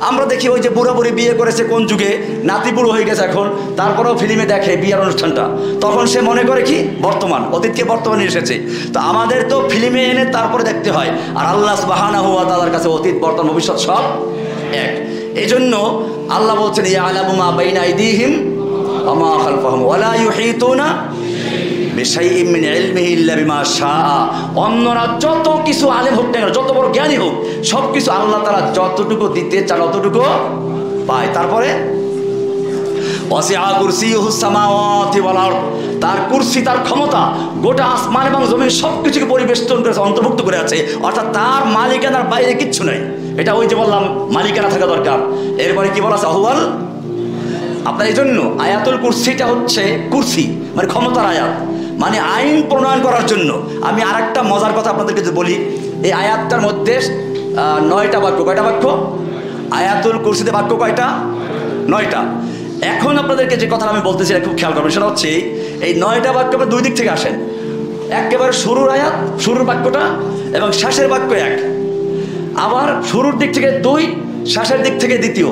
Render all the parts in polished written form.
আমরা দেখি ওই যে বুড়া বুড়ি বিয়ে করেছে কোন যুগে, নাতি বুড়ো হয়ে গেছে এখন, তারপরেও ফিল্মে দেখে বিয়ের অনুষ্ঠানটা, তখন সে মনে করে কি বর্তমান, অতীতকে বর্তমানে এসেছে। তো আমাদের তো ফিল্মে এনে তারপরে দেখতে হয়, আর আল্লাহ সুবহানাহু ওয়া তাআলার কাছে অতীত বর্তমান ভবিষ্যৎ সব এক। এই জন্য আল্লাহ বলছেন ইয়ালামু মা বাইনা আইদিহিম ওয়া মা খালফাহুম ওয়া লা ইউহিতুনা বিশাইইন মিন ইলমিহি ইল্লা বিমা শাআ। অন্যরা যত কিছু আলেম হোক না, যত বড় জ্ঞানী হোক, সব কিছু আল্লাহ তাআলা যতটুকু দিতে চান অতটুকু পায়। তারপরে ওয়াসিআ কুরসিয়ুহুস সামাওয়াতি ওয়াল আরদ, তার কুরসি, তার ক্ষমতা গোটা আসমান এবং জমিন সবকিছুকে পরিবেষ্টন করেছে, অন্তর্ভুক্ত করে আছে, অর্থাৎ তার মালিকানার বাইরে কিচ্ছু নাই। এটা ওই যে বললাম মালিকানা থাকা দরকার। এরপরে কি বলা আছে আহওয়াল আপনার। এই জন্য আয়াতুল কুরসিটা হচ্ছে কুরসি মানে ক্ষমতার আয়াত, মানে আইন প্রণয়ন করার জন্য। আমি আর একটা মজার কথা আপনাদেরকে যদি বলি, এই আয়াতটার মধ্যে 9টা বাক্য। কয়টা বাক্য? আয়াতুল কুরসিতে বাক্য কয়টা? 9টা। এখন আপনাদেরকে যে কথা আমি বলতেছি খুব খেয়াল করবেন, সেটা হচ্ছে এই 9টা বাক্য দুই দিক থেকে আসেন। একেবারে শুরুর আয়াত, শুরুর বাক্যটা, এবং শেষের বাক্য এক। আবার শুরুর দিক থেকে 2, শেষের দিক থেকে 2,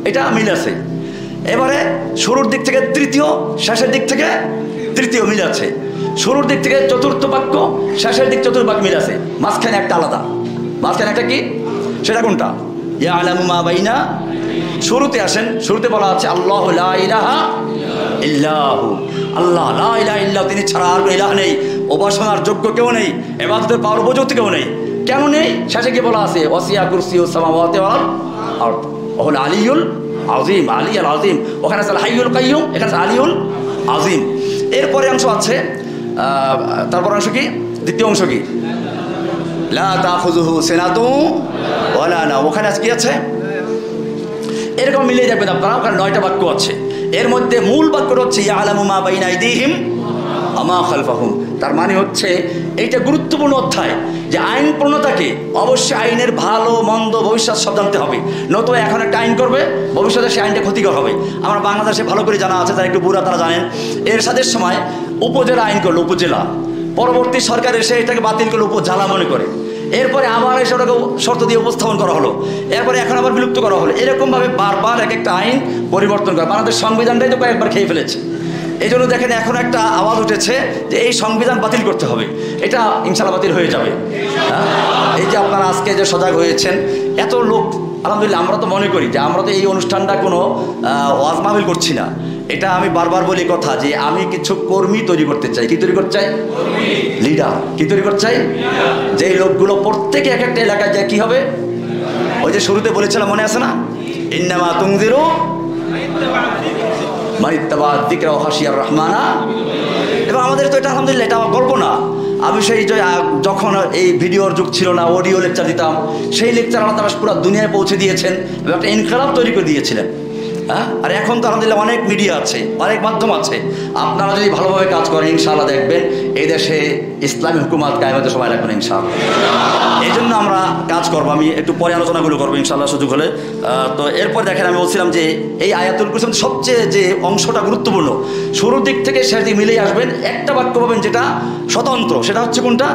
এটা মিল আছে। এবারে শুরুর দিক থেকে 3, শেষের দিক থেকে 3 মিল আছে। শুরুর দিক থেকে 4র্থ বাক্য, শেষের দিক 4র্থ বাক্য মিল আছে। মাঝখানে একটা আলাদা। মাঝখানে একটা কি? সেটা কোনটা? ইয়ালামু মা বাইনা। শুরুতে আসেন, শুরুতে বলা আছে আল্লাহু লা ইলাহা ইল্লাহু, আল্লাহ লা ইলাহা ইল্লাহু, তিনি ছাড়া আর কোনো ইলাহ নেই, উপাসনার যোগ্য কেউ নেই, ইবাদতের পাওয়ার উপযুক্ত কেউ নেই। কেন নেই? শেষে কি বলা আছে? ওয়াসিআ কুরসিয়ুস সামাওয়াতি ওয়াল আরদ ওয়া হুল আলিয়ুল আজিম। আলী আল আজিম, ওখানে আছে হাইয়ুল কাইয়ুম, এখানে আছে আলিউল আজিম। এরপরে অংশ আছে, তারপর অংশ কি? দ্বিতীয় অংশ কি? লা তাখুযুহু সিনাতু ওয়ালা নাওম। ওখানে আজকে আছে এরকম মিলিয়ে দেখবেন আপনারা, ওখানে 9টা বাক্য আছে। এর মধ্যে মূল বাক্যটা হচ্ছে ইয়ালামু মা বাইনা আইদিহিম ওয়া মা খালফাহুম। তার মানে হচ্ছে এইটা গুরুত্বপূর্ণ অধ্যায় যে আইন প্রণেতাকে অবশ্যই আইনের ভালো মন্দ ভবিষ্যৎ সব জানতে হবে, নতুবা এখন একটা আইন করবে, ভবিষ্যতে সে আইনটা ক্ষতিকর হবে। আমরা বাংলাদেশে ভালো করে জানা আছে, যারা একটু বুড়া তারা জানেন, এরশাদের সময় উপজেলা আইন করলো, উপজেলা, পরবর্তী সরকার এসে এটাকে বাতিল করলো, উপজেলা মনে করে, এরপরে আবার এসে ওটাকে শর্ত দিয়ে উপস্থাপন করা হলো, এরপরে এখন আবার বিলুপ্ত করা হলো। এরকমভাবে বারবার এক একটা আইন পরিবর্তন করে বাংলাদেশ সংবিধানটাই তো কয়েকবার খেয়ে ফেলেছে। এই জন্য দেখেন এখন একটা আওয়াজ উঠেছে যে এই সংবিধান বাতিল করতে হবে। এটা ইনশাআল্লাহ বাতিল হয়ে যাবে। এই যে আপনারা আজকে যে সজাগ হয়েছেন, এত লোক, আলহামদুলিল্লাহ। আমরা তো মনে করি যে আমরা তো এই অনুষ্ঠানটা কোনো ওয়াজ মাহফিল করছি না। এটা আমি বারবার বলি কথা যে আমি কিছু কর্মী তৈরি করতে চাই। কি তৈরি করতে চাই? লিডার। কি তৈরি করতে চাই? যেই লোকগুলো প্রত্যেকে এক একটা এলাকায় যায় কি হবে? ওই যে শুরুতে বলেছিলাম, মনে আছে না? ইন্নামা তুনজিরু মানিত্তাবা যিকরা ওয়া খাশিয়ার রহমানা। এবং আমাদের তো এটা আলহামদুলিল্লাহ এটা আমার গল্প না। আমি সেই যখন এই ভিডিওর যুগ ছিল না, অডিও লেকচার দিতাম, সেই লেকচার আল্লাহ তাআলা পুরো দুনিয়ায় পৌঁছে দিয়েছেন এবং একটা ইনকিলাব তৈরি করে দিয়েছিলেন। আর এখন তো আলহামদুলিল্লাহ অনেক মিডিয়া আছে, অনেক মাধ্যম আছে। আপনারা যদি ভালোভাবে কাজ করেন ইনশাআল্লাহ দেখবেন এই দেশে ইসলামী হুকুমত কায়েমতে সবাই রাখবেন ইনশাআল্লাহ। এই জন্য আমরা কাজ করবো। আমি একটু পরে আলোচনাগুলো করবো ইনশাআল্লাহ সুযোগ হলে। তো এরপর দেখেন আমি বলছিলাম যে এই আয়াতুল কুরসির সবচেয়ে যে অংশটা গুরুত্বপূর্ণ, শুরুর দিক থেকে শেষ দিক মিলেই আসবেন, একটা বাক্য পাবেন যেটা স্বতন্ত্র। সেটা হচ্ছে কোনটা?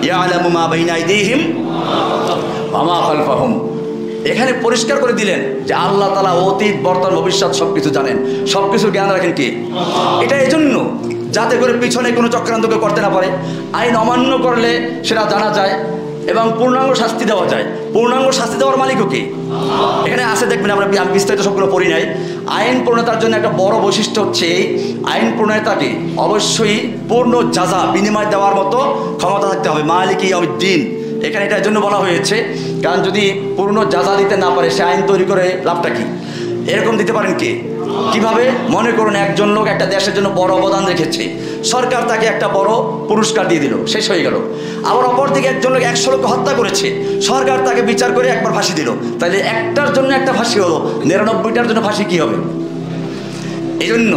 ইয়ালামু মা বাইনা আইদিহিম ওয়া মা খালফাহুম। এখানে পরিষ্কার করে দিলেন যে আল্লাহ তাআলা অতীত বর্তমান ভবিষ্যৎ সবকিছু জানেন, সবকিছুর জ্ঞান রাখেন কে? এটা এই জন্য যাতে করে পিছনে কোনো চক্রান্ত কেউ করতে না পারে। আইন অমান্য করলে সেটা জানা যায় এবং পূর্ণাঙ্গ শাস্তি দেওয়া যায়। পূর্ণাঙ্গ শাস্তি দেওয়ার মালিকও কে? এখানে আছে দেখবেন, আমরা আমি বিস্তারিত সবগুলো পড়ি নাই। আইন প্রণেতার জন্য একটা বড় বৈশিষ্ট্য হচ্ছে আইন প্রণেতাকে অবশ্যই পূর্ণ যাজা বিনিময় দেওয়ার মতো ক্ষমতা থাকতে হবে। মালিক ইয়াউমিদ্দিন, এখানে এটার জন্য বলা হয়েছে, কারণ যদি পূর্ণ যাজা দিতে না পারে সে আইন তৈরি করে লাভটা কি? এরকম দিতে পারেন কে? কিভাবে? মনে করুন একজন লোক একটা দেশের জন্য বড় অবদান রেখেছে, সরকার তাকে একটা বড় পুরস্কার দিয়ে দিল, শেষ হয়ে গেল। আবার অপরদিকে একজন লোক 100 লোককে হত্যা করেছে, সরকার তাকে বিচার করে একবার ফাঁসি দিল, তাহলে একটার জন্য একটা ফাঁসি হলো, 99টার জন্য ফাঁসি কি হবে? এই জন্য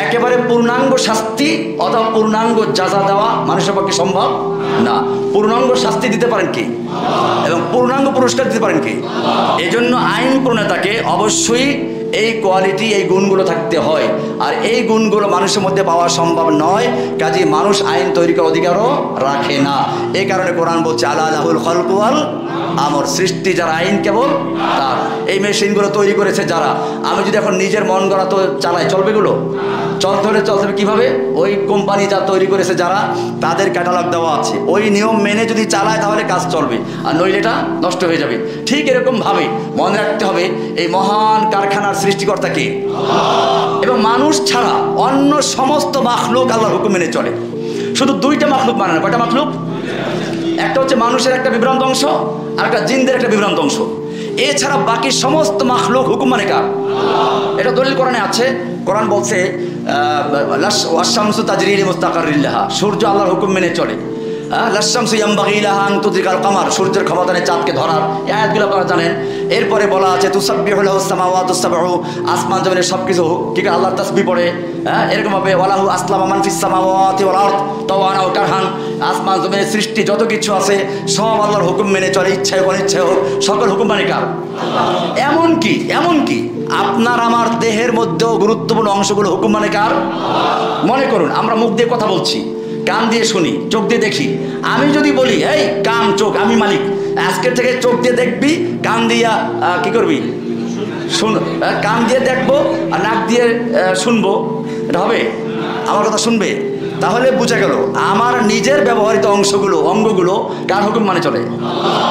একেবারে পূর্ণাঙ্গ শাস্তি অথবা পূর্ণাঙ্গ যাজা দেওয়া মানুষের পক্ষে সম্ভব না। পূর্ণাঙ্গ শাস্তি দিতে পারেন কি এবং পূর্ণাঙ্গ পুরস্কার দিতে পারেন কি? এই জন্য আইন প্রণেতাকে অবশ্যই এই কোয়ালিটি, এই গুণগুলো থাকতে হয়। আর এই গুণগুলো মানুষের মধ্যে পাওয়া সম্ভব নয়, কাজেই মানুষ আইন তৈরি করার অধিকারও রাখে না। এই কারণে কোরআন বলছে আলা লাহুল খালকু ওয়াল আমর, সৃষ্টি যার, আইন কেবল তার। এই মেশিনগুলো তৈরি করেছে যারা, আমি যদি এখন নিজের মন গড়া তো চালাই, চলবে এগুলো? চলতে হলে চলতে হবে কীভাবে? ওই কোম্পানি যা তৈরি করেছে যারা, তাদের ক্যাটালগ দেওয়া আছে, ওই নিয়ম মেনে যদি চালায় তাহলে কাজ চলবে, আর নইলে এটা নষ্ট হয়ে যাবে। ঠিক এরকমভাবে মনে রাখতে হবে এই মহান কারখানার সৃষ্টিকর্তা কে, এবং মানুষ ছাড়া অন্য সমস্ত মাখলুক আল্লাহর হুকুম মেনে চলে। শুধু দুইটা মাখলুক মানে না, কয়টা মাখলুক? একটা হচ্ছে মানুষের একটা বিভ্রান্ত অংশ, আর একটা জিনদের একটা বিভ্রান্ত অংশ। এছাড়া বাকি সমস্ত মাখলুক হুকুম মানে কার? এটা দলিল কোরআনে আছে। কোরআন বলছে লাশশামসু তাজরি লিমুস্তাকাররিন লাহা, সূর্য আল্লাহর হুকুম মেনে চলে। লাশশামসু ইয়ামবাগি লাহা আন তুদরিকাল কামার, সূর্যের ক্ষমতা নেই চাঁদকে ধরার। এই আয়াতগুলো আপনারা জানেন। এরপরে বলা আছে তুসাব্বিহু লাহুস সামাওয়াতুস সাবউ, আসমান জমিনের সব কিছু কি আল্লাহর তাসবিহ পড়ে। এরকমভাবে ওয়ালাহু আসলামা মান ফিস সামাওয়াতি ওয়াল আরদ তাওয়ান ওয়া কারহান, আসমান জমিনের সৃষ্টি যত কিছু আছে সব আল্লাহর হুকুম মেনে চলে, ইচ্ছায় হোক অনিচ্ছায় হোক, সকল হুকুম মানে কার? এমনকি আপনার আমার দেহের মধ্যেও গুরুত্বপূর্ণ অংশগুলো হুকুম মানে কার? মনে করুন আমরা মুখ দিয়ে কথা বলছি, কান দিয়ে শুনি, চোখ দিয়ে দেখি। আমি যদি বলি এই কান চোখ আমি মালিক, আজকের থেকে চোখ দিয়ে দেখবি, কান দিয়া কি করবি? কান দিয়ে দেখবো আর নাক দিয়ে শুনবো, এটা হবে? আমার কথা শুনবে? তাহলে বুঝা গেল আমার নিজের ব্যবহৃত অংশগুলো, অঙ্গগুলো কার হুকুম মানে চলে?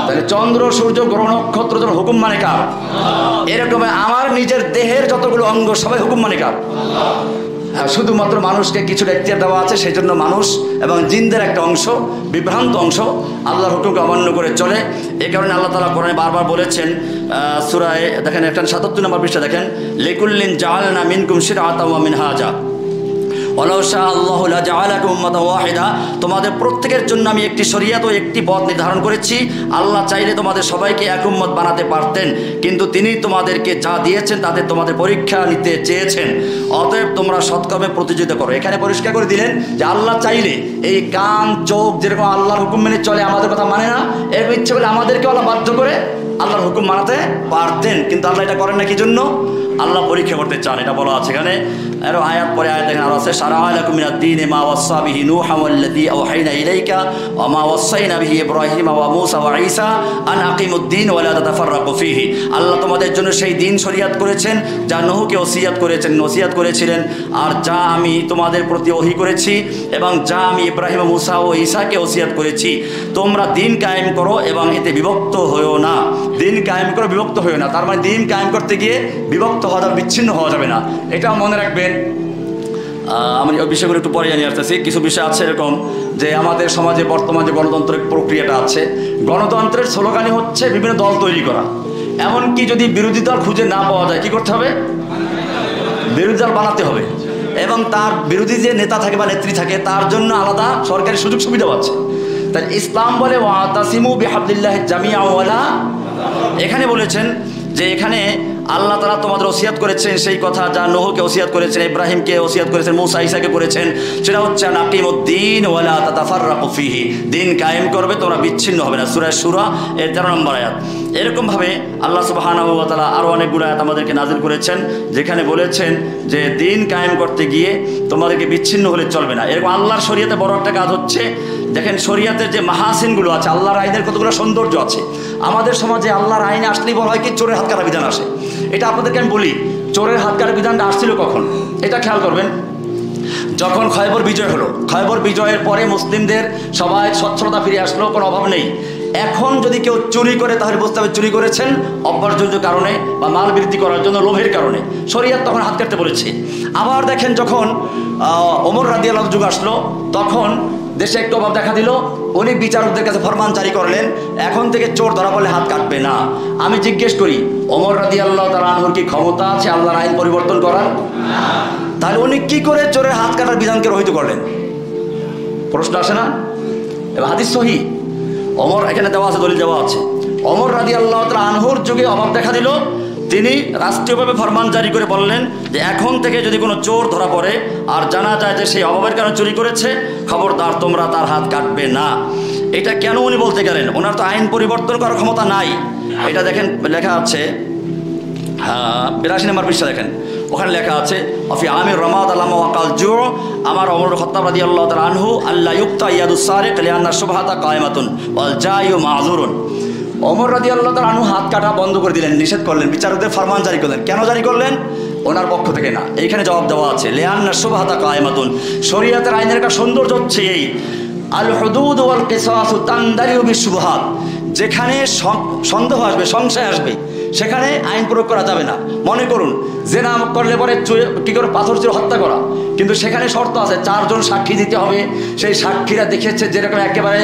তাহলে চন্দ্র সূর্য গ্রহ নক্ষত্র যখন হুকুম মানে কার? এরকম আমার নিজের দেহের যতগুলো অঙ্গ সবাই হুকুম মানে কার? শুধুমাত্র মানুষকে কিছুটা এখতিয়ার দেওয়া আছে, সেই জন্য মানুষ এবং জিনদের একটা অংশ, বিভ্রান্ত অংশ, আল্লাহর হুকুমকে অমান্য করে চলে। এই কারণে আল্লাহ তাআলা কোরআনে বারবার বলেছেন, সূরায়ে দেখেন 177 নম্বর পৃষ্ঠা দেখেন, লিকুল্লিন জাআলনা মিনকুম শিরআতাও ওয়া মিনহাজা ওয়ালাউ শাআ আল্লাহু লাজাআলাকুম উম্মাতাও ওয়াহিদা, তোমাদের প্রত্যেকের জন্য আমি একটি শরীয়ত ও একটি পথ নির্ধারণ করেছি। আল্লাহ চাইলে তোমাদের সবাইকে এক উম্মত বানাতে পারতেন, কিন্তু তিনি তোমাদেরকে যা দিয়েছেন তাতে তোমাদের পরীক্ষা নিতে চেয়েছেন। অতএব তোমরা সৎকর্মে প্রতিযোগিতা করো। এখানে পরিষ্কার করে দিলেন যে আল্লাহ চাইলে এই কান চোখ যেরকম আল্লাহর হুকুম মেনে চলে, আমাদের কথা মানে না, এরকম ইচ্ছে করলে আমাদেরকে আল্লাহ বাধ্য করে আল্লাহর হুকুম মানাতে পারতেন, কিন্তু আল্লাহ এটা করেন না কি জন্য? আল্লাহ পরীক্ষা করতে চান, এটা বলা আছে এখানে। আরো আয়াত পরে আয়াত দেখেন আরো আছে, শারা'a লাকুম মিনাদ দীনি মা ওয়াসসা বিহি নূহা ওয়াল্লাযী আওহাইনা ইলাইকা ওয়া মা ওয়াসাইনা বিহি ইব্রাহিম ওয়া মূসা ওয়া ঈসা আন আকিমুদ-দীন ওয়া লা তাতাফাররাকু ফীহি। আল্লাহ তোমাদের জন্য সেই দিন শরীয়ত করেছেন যা নূহকে ওসিয়ত করেছিলেন, আর যা আমি তোমাদের প্রতি ওহী করেছি এবং যা আমি ইব্রাহিম মূসা ও ঈসাকে ওসিয়ত করেছি। তোমরা দিন কায়েম করো এবং এতে বিভক্ত হয়েও না। দিন কায়েম করো, বিভক্ত হয়েও না। তার মানে দিন কায়েম করতে গিয়ে বিভক্ত হওয়া যাবে, বিচ্ছিন্ন হওয়া যাবে না, এটাও মনে রাখবেন। আমি ওই বিষয়গুলো একটু পরে জানিয়ে আসতেছি। কিছু বিষয় আছে এরকম যে আমাদের সমাজে বর্তমান যে গণতন্ত্রের প্রক্রিয়াটা আছে, গণতন্ত্রের স্লোগানই হচ্ছে বিভিন্ন দল তৈরি করা। এমনকি যদি বিরোধী দল খুঁজে না পাওয়া যায়, কি করতে হবে? বিরোধী দল বানাতে হবে, এবং তার বিরোধী যে নেতা থাকে বা নেত্রী থাকে তার জন্য আলাদা সরকারি সুযোগ সুবিধাও আছে। তাই ইসলাম বলে ওয়াতাসিমু বিহাবলিল্লাহি জামিআ ওয়ালা, এখানে বলেছেন যে এখানে আল্লাহ তাআলা তোমাদের ওসিয়ত করেছেন সেই কথা যা নূহকে ওসিয়ত করেছেন, ইব্রাহিমকে ওসিয়ত করেছেন, মূসা ঈসাকে করেছেন, সেটা হচ্ছে নাকিমুদ্দিন ওয়ালা তাতাফাররাকু ফীহি, দিন কায়েম করবে, তোমরা বিচ্ছিন্ন হবে না। সূরা শূরা এর 13 নম্বর আয়াত। এরকমভাবে আল্লাহ সুবহানাহু ওয়া তাআলা আরও অনেকগুলো আয়াত আমাদেরকে নাযিল করেছেন, যেখানে বলেছেন যে দিন কায়েম করতে গিয়ে তোমাদেরকে বিচ্ছিন্ন হলে চলবে না। এরকম আল্লাহর শরীয়তে বড় একটা কাজ হচ্ছে, দেখেন শরীয়তের যে মাহাসিনগুলো আছে, আল্লাহর আইনের কতগুলো সৌন্দর্য আছে। আমাদের সমাজে আল্লাহর আইনে আসলেই বলা হয় কি চোরের হাত কাটা বিধান আসে। এটা আপনাদেরকে আমি বলি, চোরের হাত কাটা বিধানটা আসছিল কখন? এটা খেয়াল করবেন, যখন খয়বর বিজয় হলো। খয়বর বিজয়ের পরে মুসলিমদের সবাই স্বচ্ছলতা ফিরে আসলো, কোনো অভাব নেই। এখন যদি কেউ চুরি করে তাহলে বুঝতে হবে চুরি করেছেন অপরজন্য কারণে বা মাল বৃদ্ধি করার জন্য, লোভের কারণে। শরীয়ত তখন হাত কাটতে বলেছে। আবার দেখেন যখন ওমর রাদিয়াল্লাহু যুগ আসলো, তখন দেশে একটু অভাব দেখা দিল, উনি বিচারকদের কাছে ফরমান জারি করলেন, এখন থেকে চোর ধরা পড়লে হাত কাটবে না। আমি জিজ্ঞেস করি, ওমর রাদিয়াল্লাহু তাআলা আনহুর কি ক্ষমতা আছে আল্লাহর আইন পরিবর্তন করার? তাহলে উনি কি করে চোরের হাত কাটার বিধানকে রহিত করলেন? প্রশ্ন আসে না? এবার হাদিস সহিহ, ওমর এখানে দেওয়া আছে, দলিল দেওয়া আছে। ওমর রাদিয়াল্লাহু তাআলা আনহুর যুগে অভাব দেখা দিল, তিনি রাষ্ট্রীয়ভাবে ফরমান জারি করে বললেন যে এখন থেকে যদি কোনো চোর ধরা পড়ে আর জানা যায় যে সেই অভাবের কারণে চুরি করেছে, খবরদার তোমরা তার হাত কাটবে না। এটা কেন উনি বলতে গেলেন? ওনার তো আইন পরিবর্তন করার ক্ষমতা নাই। এটা দেখেন লেখা আছে 82 নম্বর পৃষ্ঠা, দেখেন ওখানে লেখা আছে অফি আমির রমাদ আল্লামা ওয়াকাল জু আমার ওমর খাত্তাব রাদিয়াল্লাহু তাআলা আনহু আল্লাহ ইউক্তা ইয়াদুস সারিক লিআন্না শুবহাতা কায়েমাতুন ওয়াল জায়ু মাযুরুন। ওমর রাদিয়াল্লাহু তাআলা আনহু হাত কাটা বন্ধ করে দিলেন, নিষেধ করলেন, বিচারকদের ফরমান জারি করলেন। কেন জারি করলেন? ওনার পক্ষ থেকে না, এইখানে জবাব দেওয়া আছে। লিআন্না শুবহাতা কায়েমাতুন, শরীয়তের আইনের একটা সৌন্দর্য হচ্ছে এই, আল হুদুদ ওয়াল কিসাসু তানদারিউ বিশুবহাত, যেখানে সন্দেহ আসবে, সংশয় আসবে, সেখানে আইন প্রয়োগ করা যাবে না। মনে করুন জেনা করলে পরে কি করে পাথর চুরে হত্যা করা, কিন্তু সেখানে শর্ত আছে, 4 জন সাক্ষী দিতে হবে। সেই সাক্ষীরা দেখেছে যেরকম একেবারে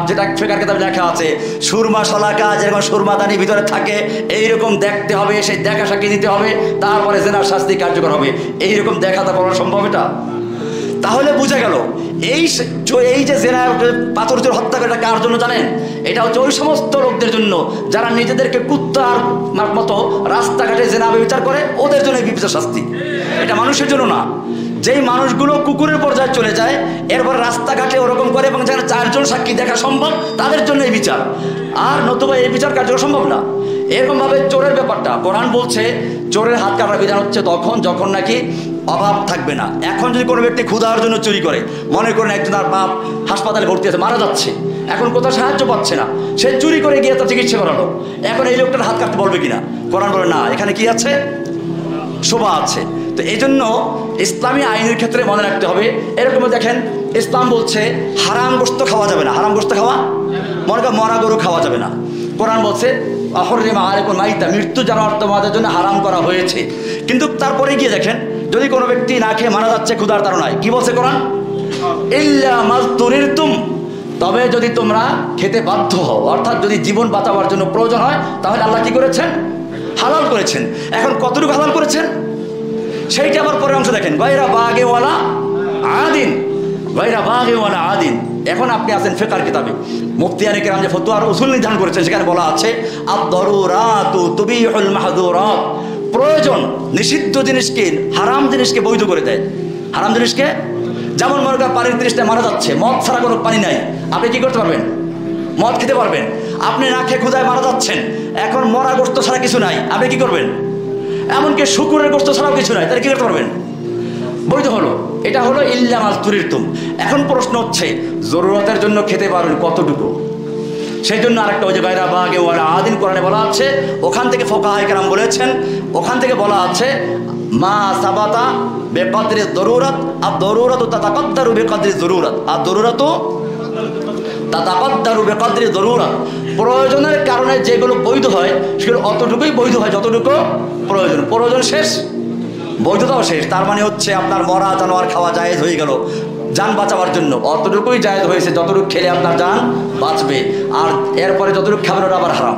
যেটা ফিকার কিতাবে লেখা আছে, সুরমা শলাকা যেরকম সুরমাদানি ভিতরে থাকে এইরকম দেখতে হবে, সেই দেখা সাক্ষী দিতে হবে, তারপরে জেনার শাস্তি কার্যকর হবে। এইরকম দেখাতে করা সম্ভব এটা? তাহলে বুঝা গেল এই যে জেনা পাথর চোর হত্যা করে, এটা কার জন্য জানেন? এটা হচ্ছে ওই সমস্ত লোকদের জন্য যারা নিজেদেরকে কুত্তার মতো রাস্তাঘাটে জেনা বিচার করে, ওদের জন্য বিচার শাস্তি। এটা মানুষের জন্য না। যেই মানুষগুলো কুকুরের পর্যায়ে চলে যায়, এরপর রাস্তাঘাটে ওরকম করে এবং যেখানে 4 জন সাক্ষী দেখা সম্ভব, তাদের জন্য এই বিচার। আর নতুবা এই বিচার কার্যকর সম্ভব না। এরকমভাবে চোরের ব্যাপারটা কোরআন বলছে, চোরের হাত কাটার বিধান হচ্ছে তখন যখন নাকি অভাব থাকবে না। এখন যদি কোনো ব্যক্তি ক্ষুধার জন্য চুরি করে, মনে করেন একজন তার বাপ হাসপাতালে ভর্তি আছে, মারা যাচ্ছে, এখন কোথাও সাহায্য পাচ্ছে না, সে চুরি করে গিয়ে তার চিকিৎসা করালো, এখন এই লোকটার হাত কাটতে বলবে কিনা? কোরআন বলে না, এখানে কি আছে? শোভা আছে। তো এই জন্য ইসলামী আইনের ক্ষেত্রে মনে রাখতে হবে। এরকম দেখেন, ইসলাম বলছে হারাম গোশত খাওয়া যাবে না। হারাম গোশত খাওয়া, মনে করেন মরা গরু খাওয়া যাবে না। কোরআন বলছে অহরিমা আলাইকুম মাইতা, মৃত্যু জানোয়ার তোমাদের জন্য হারাম করা হয়েছে। কিন্তু তারপরে গিয়ে দেখেন, যদি কোনো ব্যক্তি না খেয়ে মারা যাচ্ছে ক্ষুধার তাড়নায়, কি বলছে কোরআন? ইল্লা মাযতুরিরতুম, তবে যদি তোমরা খেতে বাধ্য হও, অর্থাৎ যদি জীবন বাঁচাবার জন্য প্রয়োজন হয়, তাহলে আল্লাহ কি করেছেন? হালাল করেছেন। এখন কতটুকু হালাল করেছেন সেইটা আবার পরের অংশ দেখেন, গায়রা বাগেওয়ালা আদিন, গায়রা বাগেওয়ালা আদিন। এখন আপনি আছেন ফিকহ কিতাবে, মুফতিয়ানে কেরাম যে ফতোয়ার উসুল নির্ধারণ করেছেন, সেখানে বলা আছে আদ-দারুরাতু তুবিহুল মাহযুরাত, প্রয়োজন নিষিদ্ধ জিনিসকে, হারাম জিনিসকে বৈধ করে দেয়। হারাম জিনিসকে, যেমন মনে করেন পানির তৃষ্ণায় মারা যাচ্ছে, মদ ছাড়া কোনো পানি নাই, আপনি কি করতে পারবেন? মদ খেতে পারবেন। আপনি না খেয়ে ক্ষুধায় মারা যাচ্ছেন, এখন মরা গোশত ছাড়া কিছু নাই, আপনি কি করবেন? এমনকি শুকুরের গোশত ছাড়াও কিছু নাই, তাহলে কি করতে পারবেন? বৈধ হলো। এটা হলো ইল্লা মাযতুরিরতুম। এখন প্রশ্ন হচ্ছে, জরুরতের জন্য খেতে পারবেন কতটুকু? সেই জন্য আরেকটা ওই যে গায়রা বাগেওয়ালা আদিন কোরআনে বলা আছে, ওখান থেকে ফুকাহায়ে কেরাম বলেছেন, ওখান থেকে বলা আছে মা সাবাতা বেকদরি জরুরত, আর জরুরত তাতাকদ্দারু বেকদরি জরুরত, আর জরুরত তাতাকদ্দারু বেকদরি জরুরত। প্রয়োজনের কারণে যেগুলো বৈধ হয় সেগুলো অতটুকুই বৈধ হয় যতটুকু প্রয়োজন। প্রয়োজন শেষ, বৈধতাও শেষ। তার মানে হচ্ছে আপনার মরা জানোয়ার খাওয়া জায়েজ হয়ে গেল জান বাঁচাবার জন্য, অতটুকুই জায়েজ হয়েছে যতটুকু খেলে আপনার জান বাঁচবে, আর এরপরে যতটুকু খাবেন ওটা আবার হারাম।